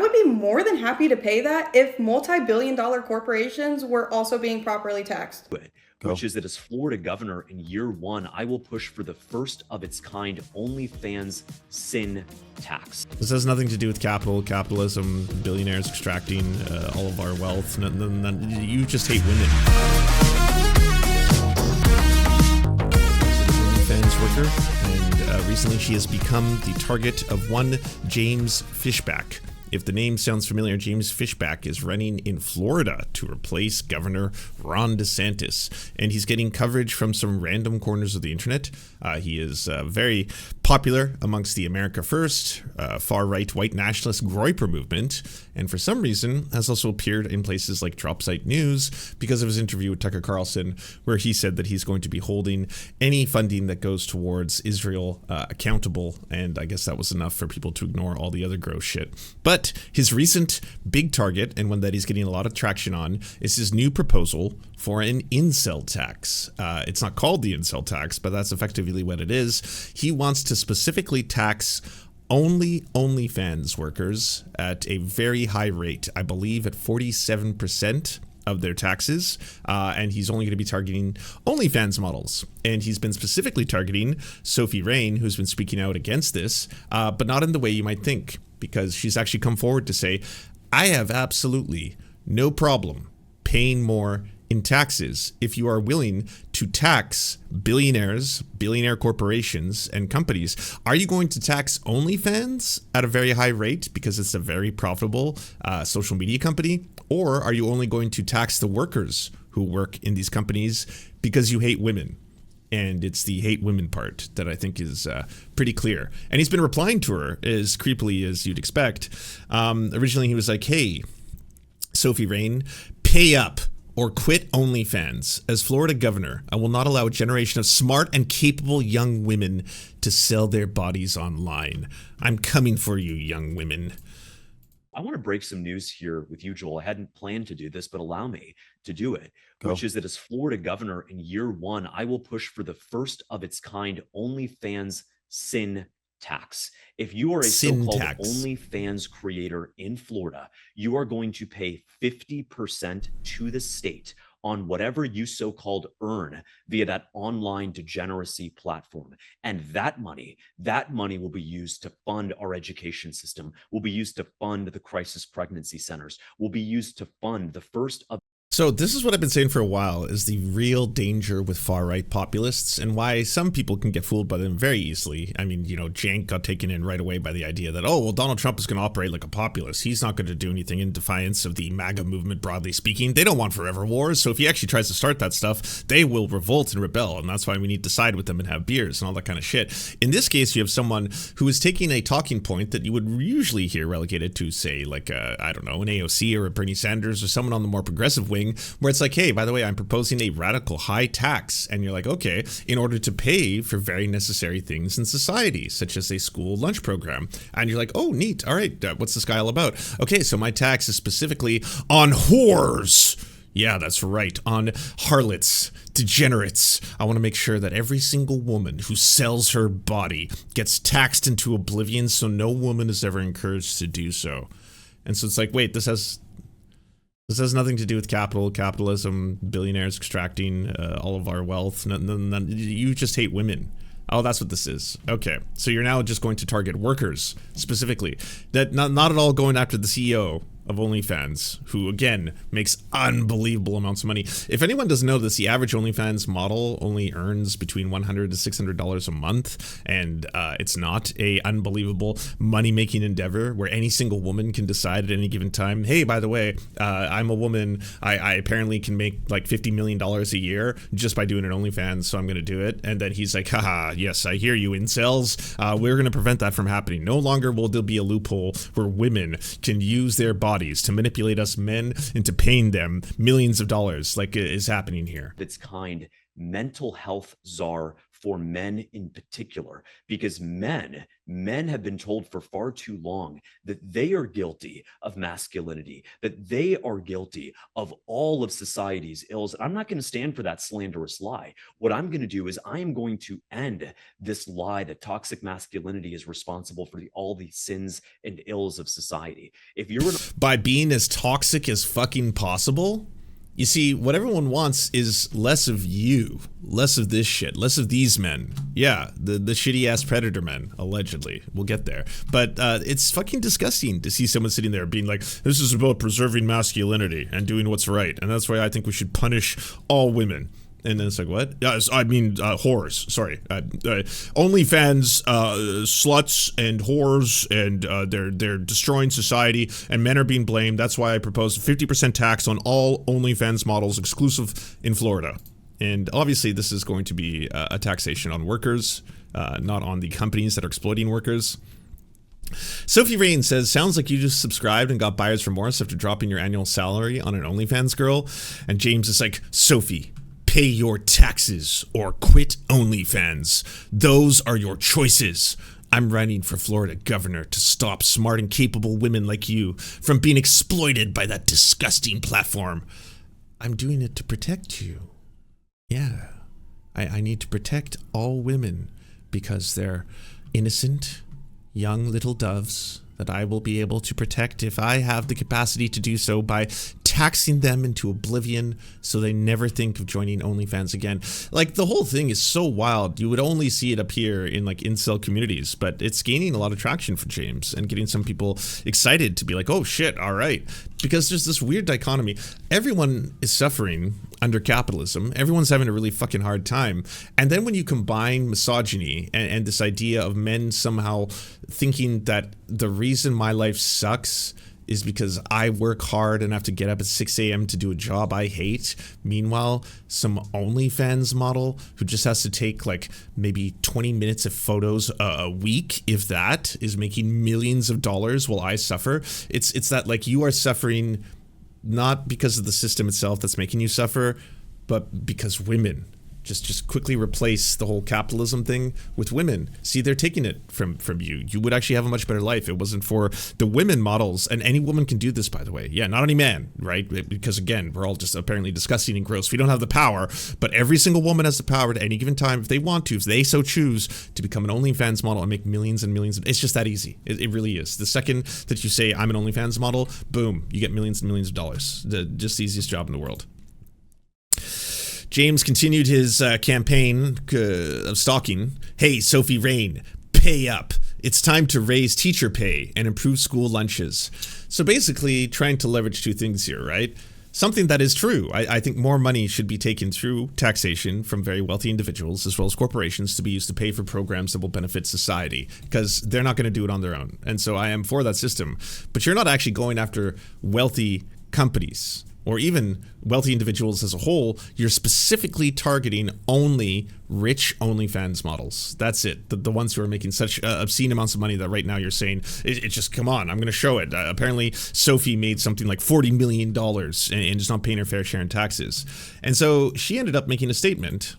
would be more than happy to pay that if multi-billion-dollar corporations were also being properly taxed. Which is that as Florida governor in year one, I will push for the first of its kind OnlyFans sin tax. This has nothing to do with capitalism, billionaires extracting all of our wealth. You just hate women. OnlyFans worker, and recently she has become the target of one James Fishback. If the name sounds familiar, James Fishback is running in Florida to replace Governor Ron DeSantis, and he's getting coverage from some random corners of the internet. He is very popular amongst the America First, far-right white nationalist Groyper movement, and for some reason has also appeared in places like Dropsite News because of his interview with Tucker Carlson, where he said that he's going to be holding any funding that goes towards Israel accountable, and I guess that was enough for people to ignore all the other gross shit. But his recent big target, and one that he's getting a lot of traction on, is his new proposal for an incel tax. It's not called the incel tax, but that's effectively what it is. He wants to specifically tax only OnlyFans workers at a very high rate, I believe at 47% of their taxes, and he's only going to be targeting OnlyFans models. And he's been specifically targeting Sophie Rain, who's been speaking out against this, but not in the way you might think, because she's actually come forward to say, I have absolutely no problem paying more in taxes if you are willing to tax billionaires, billionaire corporations, and companies. Are you going to tax OnlyFans at a very high rate because it's a very profitable social media company? Or are you only going to tax the workers who work in these companies because you hate women? And it's the hate women part that I think is pretty clear. And he's been replying to her as creepily as you'd expect. Originally, he was like, hey, Sophie Rain, pay up or quit OnlyFans. As Florida governor, I will not allow a generation of smart and capable young women to sell their bodies online. I'm coming for you, young women. I want to break some news here with you, Joel. I hadn't planned to do this, but allow me to do it, which is that as Florida governor in year one, I will push for the first of its kind OnlyFans sin tax. If you are a so-called OnlyFans creator in Florida, you are going to pay 50% to the state on whatever you so-called earn via that online degeneracy platform. And that money will be used to fund our education system, will be used to fund the crisis pregnancy centers, will be used to fund the first of. So this is what I've been saying for a while, is the real danger with far-right populists and why some people can get fooled by them very easily. I mean, you know, Jank got taken in right away by the idea that, oh, well, Donald Trump is going to operate like a populist. He's not going to do anything in defiance of the MAGA movement, broadly speaking. They don't want forever wars. So if he actually tries to start that stuff, they will revolt and rebel. And that's why we need to side with them and have beers and all that kind of shit. In this case, you have someone who is taking a talking point that you would usually hear relegated to, say, like, I don't know, an AOC or a Bernie Sanders or someone on the more progressive wing, where it's like, hey, by the way, I'm proposing a radical high tax. And you're like, okay, in order to pay for very necessary things in society, such as a school lunch program. And you're like, oh, neat. All right, what's this guy all about? Okay, so my tax is specifically on whores. Yeah, that's right. On harlots, degenerates. I want to make sure that every single woman who sells her body gets taxed into oblivion so no woman is ever encouraged to do so. And so it's like, wait, this has nothing to do with capitalism, billionaires extracting all of our wealth. You just hate women. Oh, that's what this is. Okay, so you're now just going to target workers specifically. That not at all going after the CEO of OnlyFans, who again makes unbelievable amounts of money. If anyone doesn't know this, the average OnlyFans model only earns between $100 to $600 a month, and it's not a unbelievable money-making endeavor where any single woman can decide at any given time, hey, by the way, I'm a woman, I apparently can make like $50 million a year just by doing an OnlyFans, so I'm going to do it. And then he's like, haha, yes, I hear you, incels. We're going to prevent that from happening. No longer will there be a loophole where women can use their bodies to manipulate us men into paying them millions of dollars like is happening here. Its kind mental health czar for men in particular, because men have been told for far too long that they are guilty of masculinity, that they are guilty of all of society's ills. I'm not going to stand for that slanderous lie. What I'm going to do is I am going to end this lie that toxic masculinity is responsible for all the sins and ills of society. If you're by being as toxic as fucking possible. You see, what everyone wants is less of you, less of this shit, less of these men. Yeah, the shitty ass predator men, allegedly. We'll get there. But it's fucking disgusting to see someone sitting there being like, this is about preserving masculinity and doing what's right. And that's why I think we should punish all women. And then it's like, what? I mean, whores. Sorry. OnlyFans, sluts and whores, and they're destroying society, and men are being blamed. That's why I proposed a 50% tax on all OnlyFans models, exclusive in Florida. And obviously, this is going to be a taxation on workers, not on the companies that are exploiting workers. Sophie Rain says, sounds like you just subscribed and got buyer's remorse after dropping your annual salary on an OnlyFans girl. And James is like, Sophie, pay your taxes or quit OnlyFans. Those are your choices. I'm running for Florida governor to stop smart and capable women like you from being exploited by that disgusting platform. I'm doing it to protect you. Yeah, I need to protect all women because they're innocent, young little doves that I will be able to protect if I have the capacity to do so by taxing them into oblivion so they never think of joining OnlyFans again. Like, the whole thing is so wild. You would only see it appear in like incel communities, but it's gaining a lot of traction for James and getting some people excited to be like, oh shit, all right. Because there's this weird dichotomy. Everyone is suffering under capitalism. Everyone's having a really fucking hard time. And then when you combine misogyny and this idea of men somehow thinking that the reason my life sucks is because I work hard and have to get up at 6 a.m. to do a job I hate. Meanwhile, some OnlyFans model who just has to take like maybe 20 minutes of photos a week, if that, is making millions of dollars while I suffer. It's that like you are suffering not because of the system itself that's making you suffer, but because women just quickly replace the whole capitalism thing with women. See, they're taking it from you. You would actually have a much better life if it wasn't for the women models. And any woman can do this, by the way. Yeah, not any man, right? Because again, we're all just apparently disgusting and gross. We don't have the power, but every single woman has the power at any given time, if they want to, if they so choose, to become an OnlyFans model and make millions and millions. It's just that easy. It really is. The second that you say, I'm an OnlyFans model, boom, you get millions and millions of dollars. Just the easiest job in the world. James continued his campaign of stalking. Hey, Sophie Rain, pay up. It's time to raise teacher pay and improve school lunches. So basically trying to leverage two things here, right? Something that is true. I think more money should be taken through taxation from very wealthy individuals as well as corporations to be used to pay for programs that will benefit society, because they're not going to do it on their own. And so I am for that system. But you're not actually going after wealthy companies or even wealthy individuals as a whole. You're specifically targeting only rich OnlyFans models. That's it. The ones who are making such obscene amounts of money that right now you're saying, it just, come on, I'm going to show it. Apparently, Sophie made something like $40 million and is not paying her fair share in taxes. And so she ended up making a statement,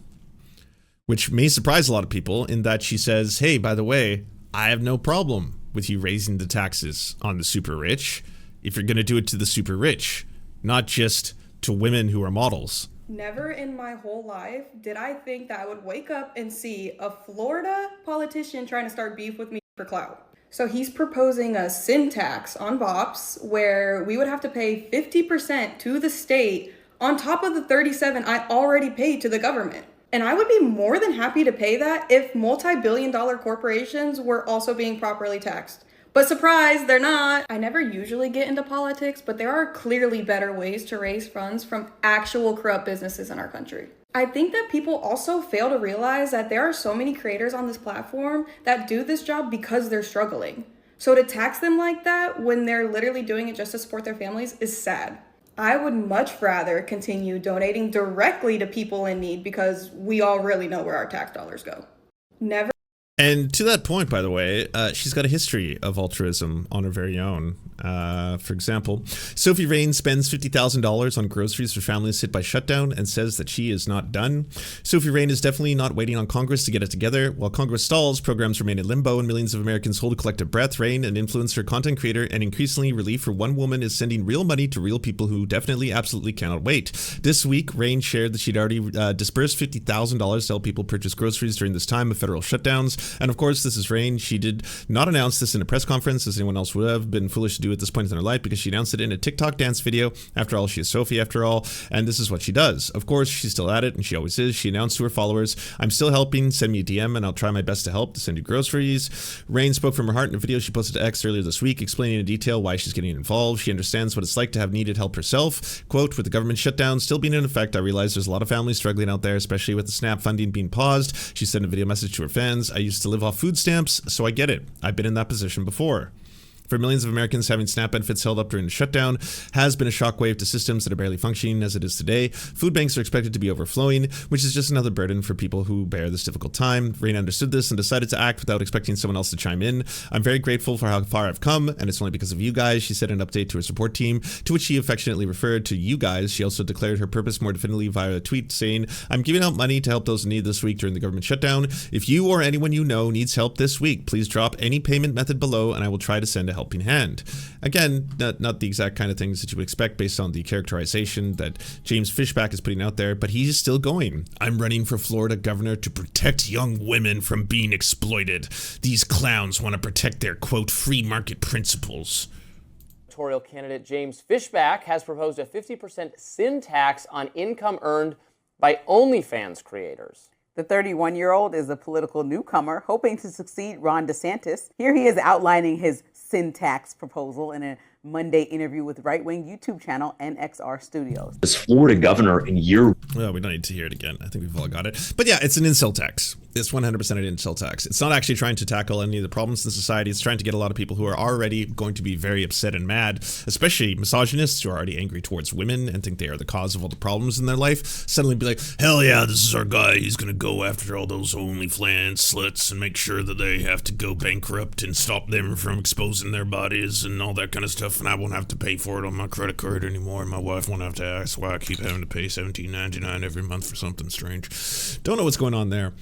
which may surprise a lot of people, in that she says, hey, by the way, I have no problem with you raising the taxes on the super rich if you're going to do it to the super rich, not just to women who are models. Never in my whole life did I think that I would wake up and see a Florida politician trying to start beef with me for clout. So he's proposing a sin tax on bops where we would have to pay 50% to the state on top of the 37 I already paid to the government. And I would be more than happy to pay that if multi-billion-dollar corporations were also being properly taxed. But surprise, they're not. I never usually get into politics, but there are clearly better ways to raise funds from actual corrupt businesses in our country. I think that people also fail to realize that there are so many creators on this platform that do this job because they're struggling. So to tax them like that when they're literally doing it just to support their families is sad. I would much rather continue donating directly to people in need because we all really know where our tax dollars go. Never. And to that point, by the way, she's got a history of altruism on her very own. For example, Sophie Rain spends $50,000 on groceries for families hit by shutdown and says that she is not done. Sophie Rain is definitely not waiting on Congress to get it together. While Congress stalls, programs remain in limbo and millions of Americans hold a collective breath. Rain, an influencer, content creator, and increasingly relief for one woman, is sending real money to real people who definitely, absolutely cannot wait. This week, Rain shared that she'd already dispersed $50,000 to help people purchase groceries during this time of federal shutdowns. And of course, this is Rain. She did not announce this in a press conference, as anyone else would have been foolish to do at this point in her life, because she announced it in a TikTok dance video. After all, she is Sophie after all, and this is what she does. Of course, she's still at it, and she always is. She announced to her followers, "I'm still helping. Send me a DM, and I'll try my best to help to send you groceries." Rain spoke from her heart in a video she posted to X earlier this week, explaining in detail why she's getting involved. She understands what it's like to have needed help herself. Quote, "With the government shutdown still being in effect, I realize there's a lot of families struggling out there, especially with the SNAP funding being paused." She sent a video message to her fans. "I used to live off food stamps, so I get it. I've been in that position before." For millions of Americans, having SNAP benefits held up during the shutdown has been a shockwave to systems that are barely functioning as it is today. Food banks are expected to be overflowing, which is just another burden for people who bear this difficult time. Rain understood this and decided to act without expecting someone else to chime in. "I'm very grateful for how far I've come, and it's only because of you guys," she said in an update to her support team, to which she affectionately referred to "you guys." She also declared her purpose more definitively via a tweet saying, "I'm giving out money to help those in need this week during the government shutdown. If you or anyone you know needs help this week, please drop any payment method below and I will try to send a helping hand." Again, not the exact kind of things that you would expect based on the characterization that James Fishback is putting out there, but he's still going. "I'm running for Florida governor to protect young women from being exploited. These clowns want to protect their, quote, free market principles." Gubernatorial candidate James Fishback has proposed a 50% sin tax on income earned by OnlyFans creators. The 31-year-old is a political newcomer hoping to succeed Ron DeSantis. Here he is outlining his sin tax proposal in a Monday interview with right-wing YouTube channel NXR Studios. As Florida governor in year... Well, we don't need to hear it again. I think we've all got it. But yeah, it's an incel tax. It's 100% an incel tax. It's not actually trying to tackle any of the problems in society. It's trying to get a lot of people who are already going to be very upset and mad, especially misogynists who are already angry towards women and think they are the cause of all the problems in their life, suddenly be like, "Hell yeah, this is our guy. He's going to go after all those OnlyFans sluts and make sure that they have to go bankrupt and stop them from exposing their bodies and all that kind of stuff. And I won't have to pay for it on my credit card anymore. And my wife won't have to ask why I keep having to pay $17.99 every month for something strange." Don't know what's going on there.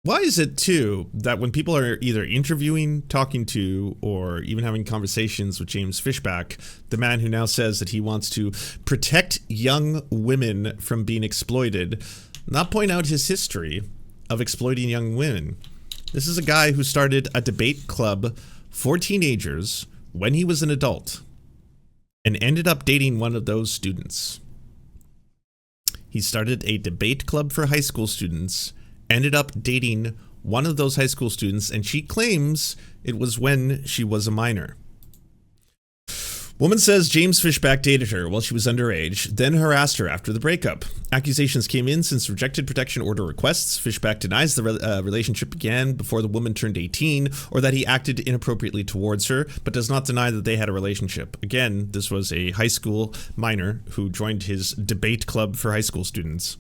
Why is it, too, that when people are either interviewing, talking to, or even having conversations with James Fishback, the man who now says that he wants to protect young women from being exploited, not point out his history of exploiting young women? This is a guy who started a debate club for teenagers when he was an adult and ended up dating one of those students. He started a debate club for high school students, ended up dating one of those high school students, and she claims it was when she was a minor. Woman says James Fishback dated her while she was underage, then harassed her after the breakup. Accusations came in since rejected protection order requests. Fishback denies the relationship began before the woman turned 18, or that he acted inappropriately towards her, but does not deny that they had a relationship. Again, this was a high school minor who joined his debate club for high school students.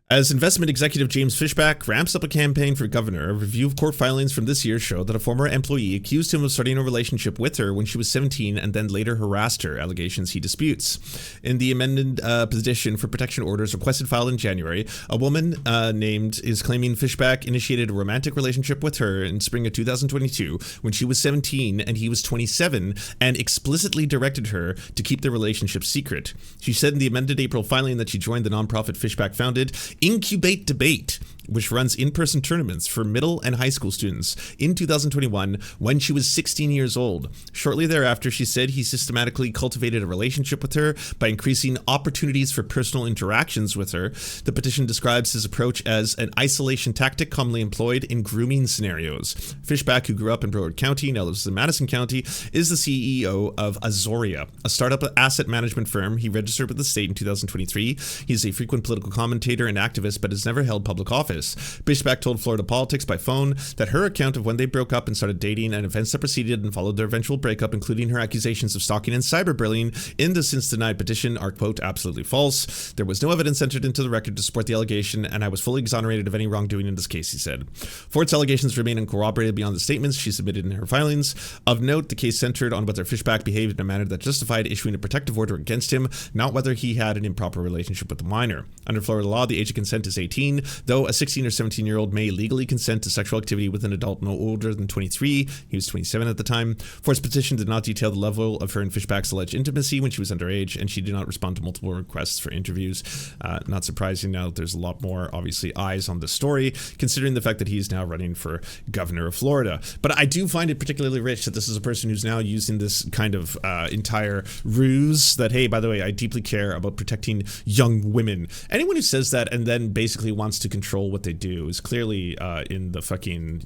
As investment executive James Fishback ramps up a campaign for governor, a review of court filings from this year show that a former employee accused him of starting a relationship with her when she was 17 and then later harassed her, allegations he disputes. In the amended petition for protection orders requested filed in January, a woman named is claiming Fishback initiated a romantic relationship with her in spring of 2022 when she was 17 and he was 27, and explicitly directed her to keep the relationship secret. She said in the amended April filing that she joined the nonprofit Fishback founded Incubate Debate, which runs in-person tournaments for middle and high school students, in 2021 when she was 16 years old. Shortly thereafter, she said he systematically cultivated a relationship with her by increasing opportunities for personal interactions with her. The petition describes his approach as an isolation tactic commonly employed in grooming scenarios. Fishback, who grew up in Broward County, now lives in Madison County, is the CEO of Azoria, a startup asset management firm. He registered with the state in 2023. He's a frequent political commentator and activist, but has never held public office. office. Fishback told Florida Politics by phone that her account of when they broke up and started dating and events that preceded and followed their eventual breakup, including her accusations of stalking and cyberbullying in the since denied petition, are, quote, absolutely false. There was no evidence entered into the record to support the allegation, and I was fully exonerated of any wrongdoing in this case, he said. Ford's allegations remain uncorroborated beyond the statements she submitted in her filings. Of note, the case centered on whether Fishback behaved in a manner that justified issuing a protective order against him, not whether he had an improper relationship with the minor. Under Florida law, the age of consent is 18, though a 16 or 17-year-old may legally consent to sexual activity with an adult no older than 23. He was 27 at the time. Ford's petition did not detail the level of her and Fishback's alleged intimacy when she was underage, and she did not respond to multiple requests for interviews. Not surprising now that there's a lot more, obviously, eyes on the story, considering the fact that he's now running for governor of Florida. But I do find it particularly rich that this is a person who's now using this kind of entire ruse that, hey, by the way, I deeply care about protecting young women. Anyone who says that and then basically wants to control what they do is clearly in the fucking,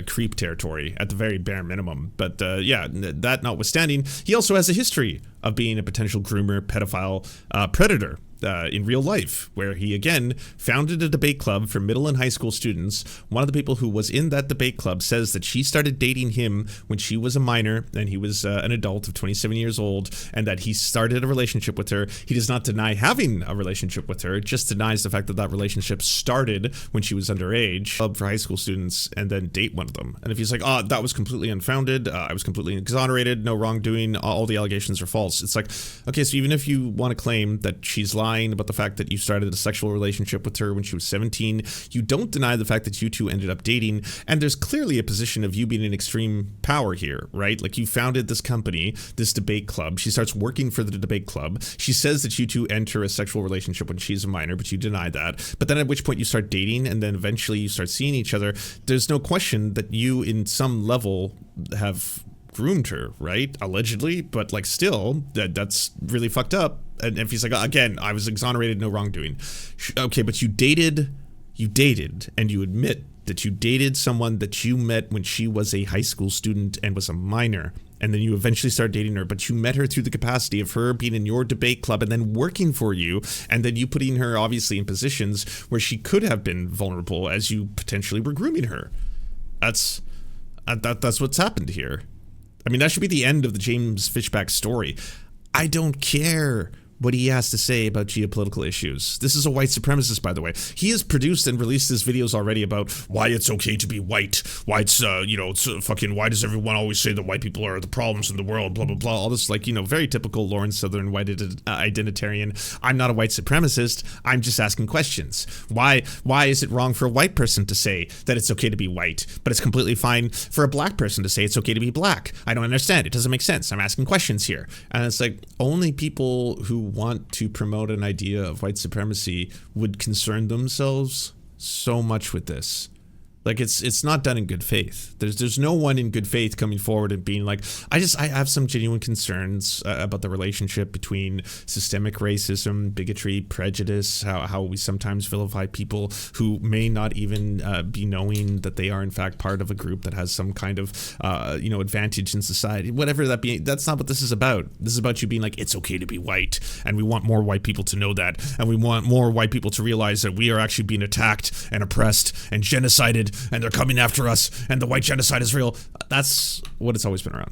creep territory at the very bare minimum. But yeah, that notwithstanding, he also has a history of being a potential groomer, pedophile, predator. In real life, where he again founded a debate club for middle and high school students. One of the people who was in that debate club says that she started dating him when she was a minor and he was an adult of 27 years old, and that he started a relationship with her. He does not deny having a relationship with her, just denies the fact that that relationship started when she was underage. Club for high school students, and then date one of them. And if he's like, oh, that was completely unfounded, I was completely exonerated, no wrongdoing, all the allegations are false. It's like, okay, so even if you want to claim that she's lying about the fact that you started a sexual relationship with her when she was 17, you don't deny the fact that you two ended up dating, and there's clearly a position of you being in extreme power here, right? Like, you founded this company, this debate club. She starts working for the debate club. She says that you two enter a sexual relationship when she's a minor, but you deny that. But then at which point you start dating, and then eventually you start seeing each other. There's no question that you, in some level, have groomed her, right? Allegedly, but like still, that's really fucked up. And if he's like, again, I was exonerated, no wrongdoing. Okay, but you dated, and you admit that you dated someone that you met when she was a high school student and was a minor. And then you eventually start dating her, but you met her through the capacity of her being in your debate club and then working for you, and then you putting her obviously in positions where she could have been vulnerable as you potentially were grooming her. That's what's happened here. I mean, that should be the end of the James Fishback story. I don't care what he has to say about geopolitical issues. This is a white supremacist, by the way. He has produced and released his videos already about why it's okay to be white, why it's, fucking, why does everyone always say that white people are the problems in the world, blah, blah, blah, all this, like, very typical Lawrence Southern white identitarian. I'm not a white supremacist, I'm just asking questions. Why is it wrong for a white person to say that it's okay to be white, but it's completely fine for a black person to say it's okay to be black? I don't understand, it doesn't make sense, I'm asking questions here. And it's like, only people who want to promote an idea of white supremacy would concern themselves so much with this. Like, it's not done in good faith. There's no one in good faith coming forward and being like, I have some genuine concerns about the relationship between systemic racism, bigotry, prejudice, how we sometimes vilify people who may not even be knowing that they are in fact part of a group that has some kind of advantage in society, whatever that be. That's not what this is about. This is about you being like, it's okay to be white, and we want more white people to know that, and we want more white people to realize that we are actually being attacked and oppressed and genocided, and they're coming after us, and the white genocide is real. That's what it's always been around.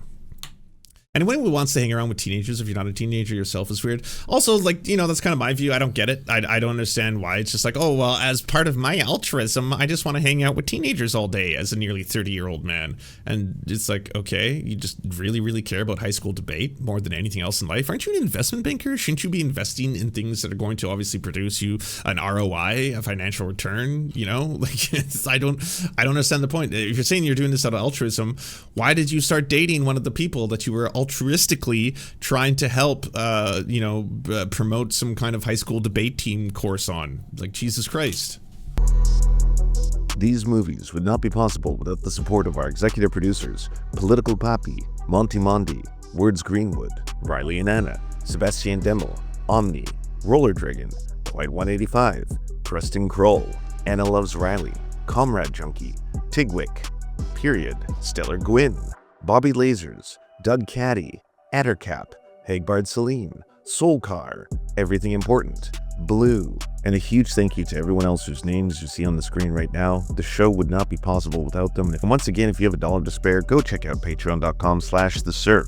Anyone who wants to hang around with teenagers, if you're not a teenager yourself, is weird. Also, like, that's kind of my view. I don't get it. I don't understand why. It's just like, oh, well, as part of my altruism, I just want to hang out with teenagers all day as a nearly 30-year-old man. And it's like, okay, you just really, really care about high school debate more than anything else in life. Aren't you an investment banker? Shouldn't you be investing in things that are going to obviously produce you an ROI, a financial return? Like, I don't understand the point. If you're saying you're doing this out of altruism, why did you start dating one of the people that you were altruistically trying to help, promote some kind of high school debate team course on? Like, Jesus Christ. These movies would not be possible without the support of our executive producers, Political Papi, Monty Mondi, Words Greenwood, Riley and Anna, Sebastian Demmel, Omni, Roller Dragon, White 185, Preston Kroll, Anna Loves Riley, Comrade Junkie, Tigwick, Period, Stellar Gwyn, Bobby Lasers, Doug Caddy, Addercap, Hagbard Celine, Soulcar, Everything Important, Blue, And a huge thank you to everyone else whose names you see on the screen right now. The show would not be possible without them. And once again, if you have $1 to spare, go check out patreon.com/theserf.